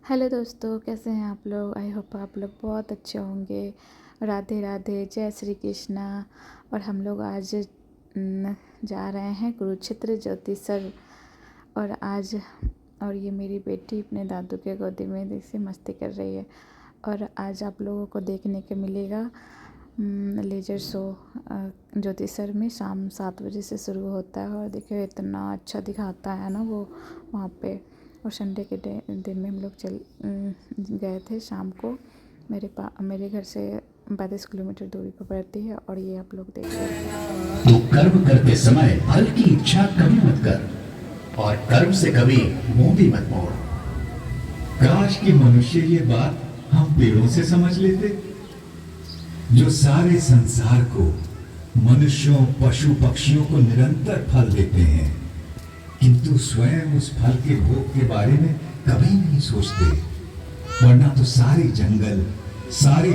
Hello दोस्तों, कैसे हैं आप लोग। आई होप आप लोग बहुत अच्छे होंगे। राधे राधे, जय श्री कृष्णा। और हम लोग आज जा रहे हैं कुरुक्षेत्र ज्योतिसर। और ये मेरी बेटी अपने दादू के गोदी में जैसे मस्ती कर रही है। और आज आप लोगों को देखने को मिलेगा लेजर शो ज्योतिसर में। शाम 7 बजे से शुरू होता है और देखिए इतना अच्छा दिखाता है ना वो वहाँ पे। और संडे के दिन में हम लोग गए थे शाम को। मेरे घर से 32 किलोमीटर दूरी पर पड़ती है। और ये आप लोग देख रहे हैं। तो कर्म करते समय फल की इच्छा कभी मत कर और कर्म से कभी मुंह भी मत मोड़। काश कि मनुष्य ये बात हम पेड़ों से समझ लेते, जो सारे संसार को, मनुष्यों, पशु पक्षियों को निरंतर फल देते हैं, किंतु स्वयं उस फल के भोग के बारे में कभी नहीं सोचते। वरना तो सारे जंगल, सारे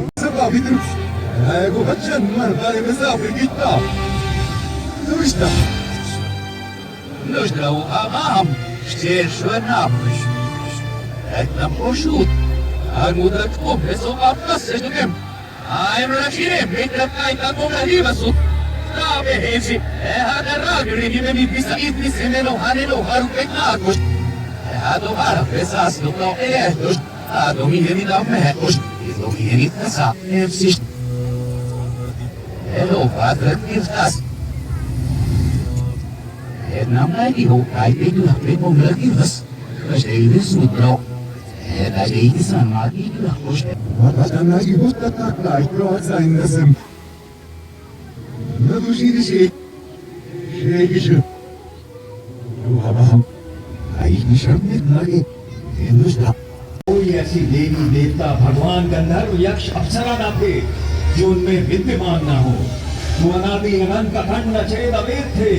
कोई ऐसी देवी देवता, भगवान, गंधर्व, यक्ष, अप्सरा ना थे जो उनमें विद्यमान ना हो। वो अनादि अनंत अखंड अछेद अवेद थे।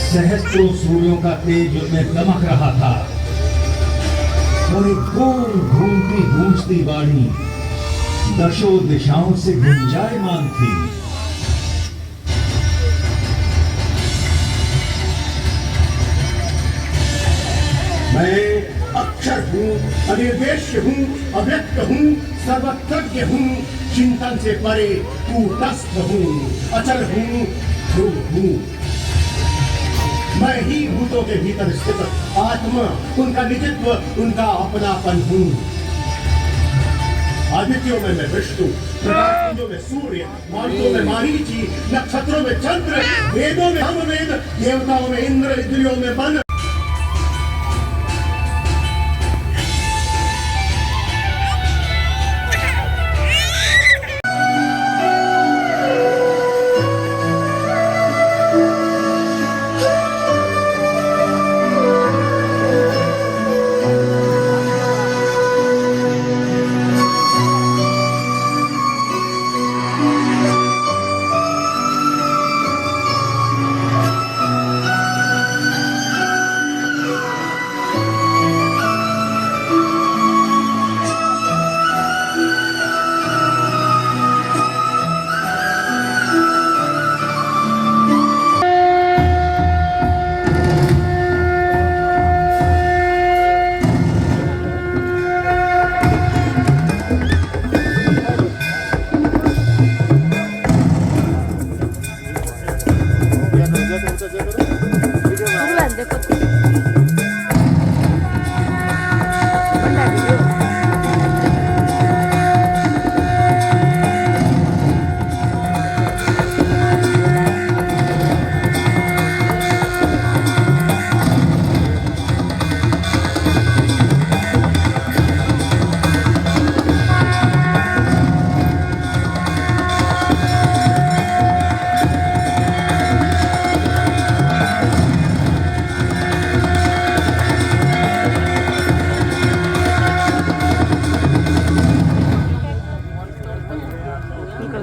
सहस्त्रों सूर्यों का तेज उनमें दमक रहा था। और एक गोल घूमती गूंजती वाणी दशों दिशाओं से गुंजायमान थी। मैं अक्षर हूँ, अनिर्देश्य हूँ, अव्यक्त हूँ, सर्वज्ञ हूँ, चिंतन से परे कूटस्थ हूँ, अचल हूँ, ध्रुव हूँ। मैं ही भूतों के भीतर स्थित आत्मा, उनका निजित्व, उनका अपनापन हूँ। आदित्यों में मैं विष्णु, प्रकाशपुंजों में सूर्य, मारुतों में मारीचि, नक्षत्रों में चंद्र, वेदों में सामवेद, देवताओं में इंद्र, इंद्रियों में मन।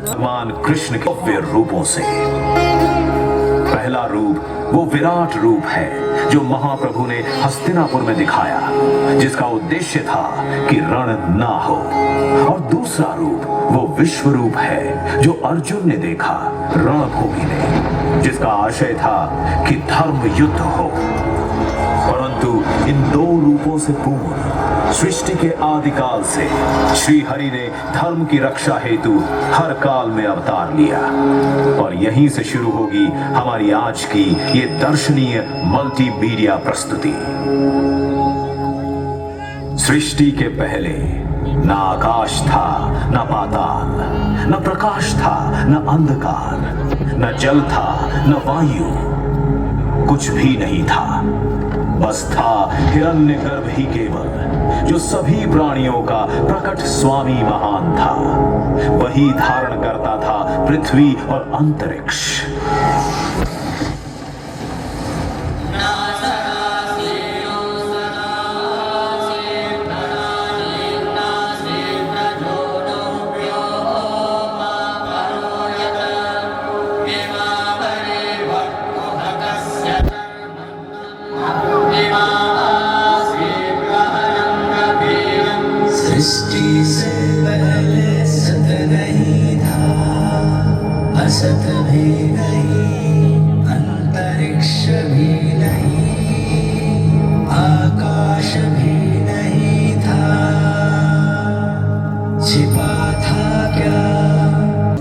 भगवान कृष्ण के भव्य रूपों से पहला रूप वो विराट रूप है जो महाप्रभु ने हस्तिनापुर में दिखाया, जिसका उद्देश्य था कि रण ना हो। और दूसरा रूप वो विश्व रूप है जो अर्जुन ने देखा रणभूमि में, जिसका आशय था कि धर्म युद्ध हो। परंतु इन दो रूपों से पूर्ण सृष्टि के आदिकाल से श्री हरि ने धर्म की रक्षा हेतु हर काल में अवतार लिया और यहीं से शुरू होगी हमारी आज की ये दर्शनीय मल्टीमीडिया प्रस्तुति। सृष्टि के पहले ना आकाश था, न पाताल, न प्रकाश था, न अंधकार, न जल था, न वायु, कुछ भी नहीं था। बस था हिरण्यगर्भ ही केवल, जो सभी प्राणियों का प्रकट स्वामी महान था। वही धारण करता था पृथ्वी और अंतरिक्ष। सृष्टि से पहले सत नहीं था, असत भी नहीं, अंतरिक्ष भी नहीं, आकाश भी नहीं था, छिपा था क्या।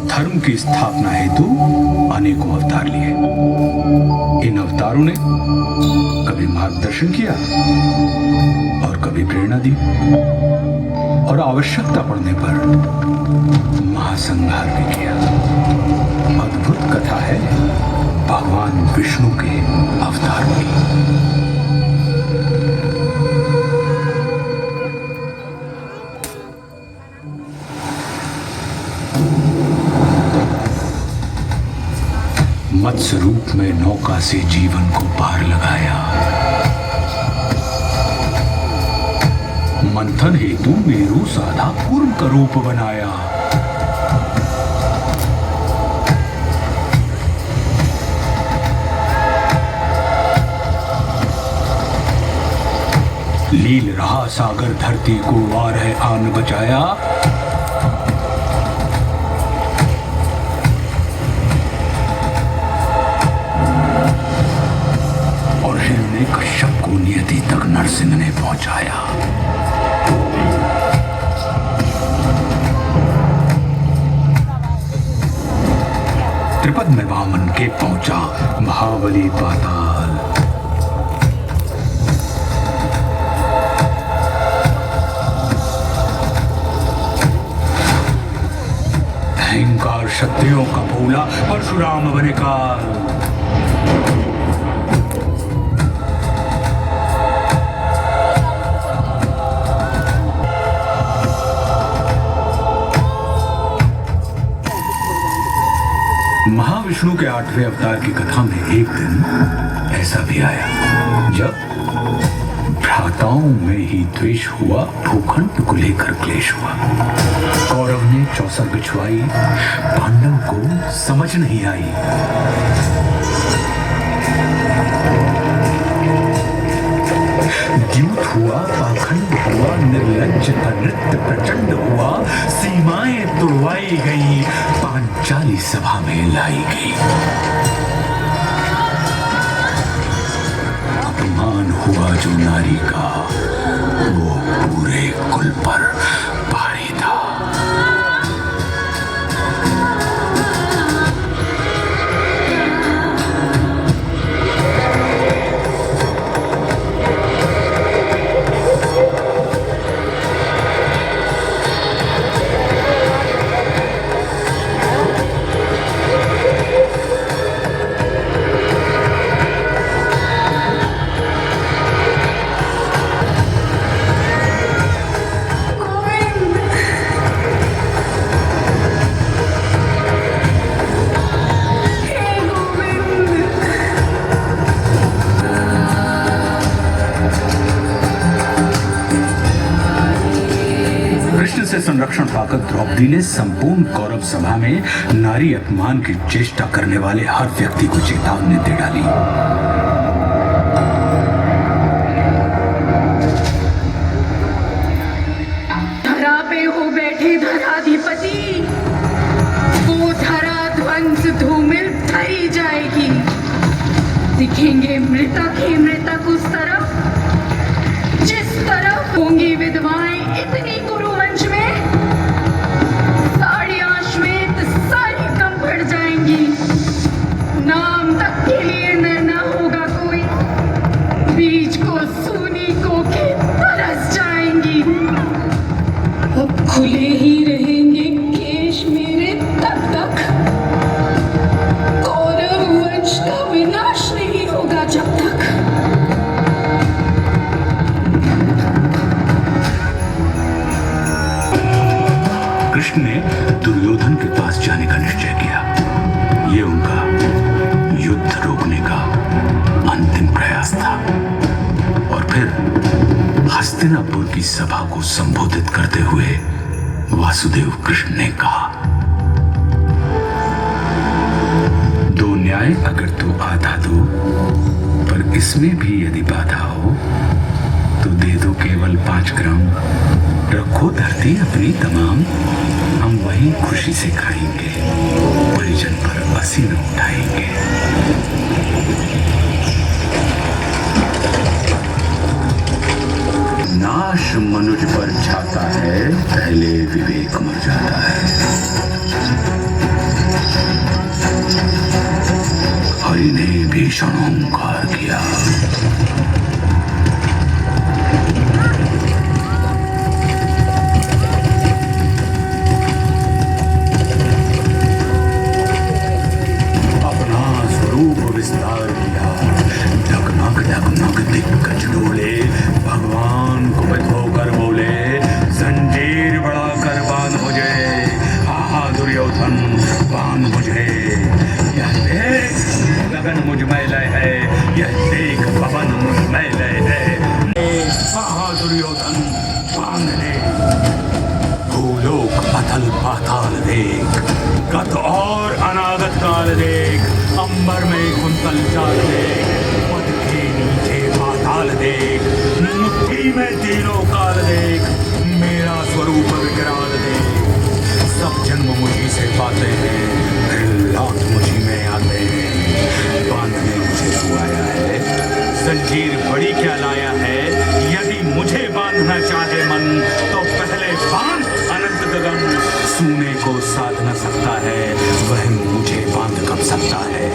धर्म की स्थापना हेतु अनेकों अवतार लिए। इन अवतारों ने कभी मार्गदर्शन किया और कभी प्रेरणा दी और आवश्यकता पड़ने पर महासंहार भी किया। अद्भुत कथा है भगवान विष्णु के अवतार की। मत्स्य रूप में नौका से जीवन को पार लगाया। मंथन हेतु मेरु साधा कूर्म का रूप बनाया। लील रहा सागर धरती को वार है आन बचाया। और हिरण्यकश्यप को नियति तक नरसिंह ने पहुंचाया। त्रिपद में वामन के पहुंचा महाबली पाताल। अहंकार शक्तियों का भूला परशुराम बने काल। महाविष्णु के 8वें अवतार की कथा में एक दिन ऐसा भी आया जब भ्राताओं में ही द्वेष हुआ, भूखंड को लेकर क्लेश हुआ। कौरव ने चौसर बिछवाई, पांडव को समझ नहीं आई। द्यूत हुआ, पाखंड हुआ, निर्लज्जता नृत्य प्रचंड हुआ, सीमाएं तोड़वाई गई, पांचाली सभा में लाई गई। अपमान हुआ जो नारी का, वो पूरे कुल पर भारी था। से संरक्षण पाकर द्रौपदी ने संपूर्ण कौरव सभा में नारी अपमान की चेष्टा करने वाले हर व्यक्ति को चेतावनी दे डाली। धरा पे हो बैठे धराधिपति, वो धरा ध्वंस धूमिल थई जाएगी। दिखेंगे मृतक ही मृतक उस तरफ जिस तरफ होंगी विधवा कृष्ण ने दुर्योधन के पास जाने का निश्चय किया। ये उनका युद्ध रोकने का अंतिम प्रयास था। और फिर हस्तिनापुर की सभा को संबोधित करते हुए वासुदेव कृष्ण ने कहा, दो न्याय अगर तो आधा दो, पर इसमें भी यदि बाधा हो तो दे दो केवल 5 ग्राम। रखो धरती अपनी तमाम, हम वहीं खुशी से खाएंगे, परिजन पर असी न उठाएंगे। नाश मनुज पर छाता है, पहले विवेक मर जाता है। हरि ने भीषण ओंकार किया। विस्तार किया। ढकमक ढकमक दिग्गज डोले, भगवान कुपित होकर बोले, जंजीर बढ़ाकर बांध मुझे, आहा दुर्योधन बांध मुझे। यह देख गगन मुझ में लय है, यह देख पवन मुझ में लय है, आहा दुर्योधन बांध ले। भूलोक अतल पाताल देख, गत और अनागत काल देख, अंबर में कुंतल चाल देख, पद के नीचे पाताल देख, मुट्ठी में तीनों काल देख, मेरा स्वरूप विकराल देख। सब जन्म मुझी से पाते हैं, फिर लौट मुझी में आते हैं। बांधने मुझे तू आया है, जंजीर बड़ी क्या लाया है। यदि मुझे बांधना चाहे मन, तो पहले बांध अनंत गगन। सूने को साध न सकता है, वह मुझे बांध कब सकता है।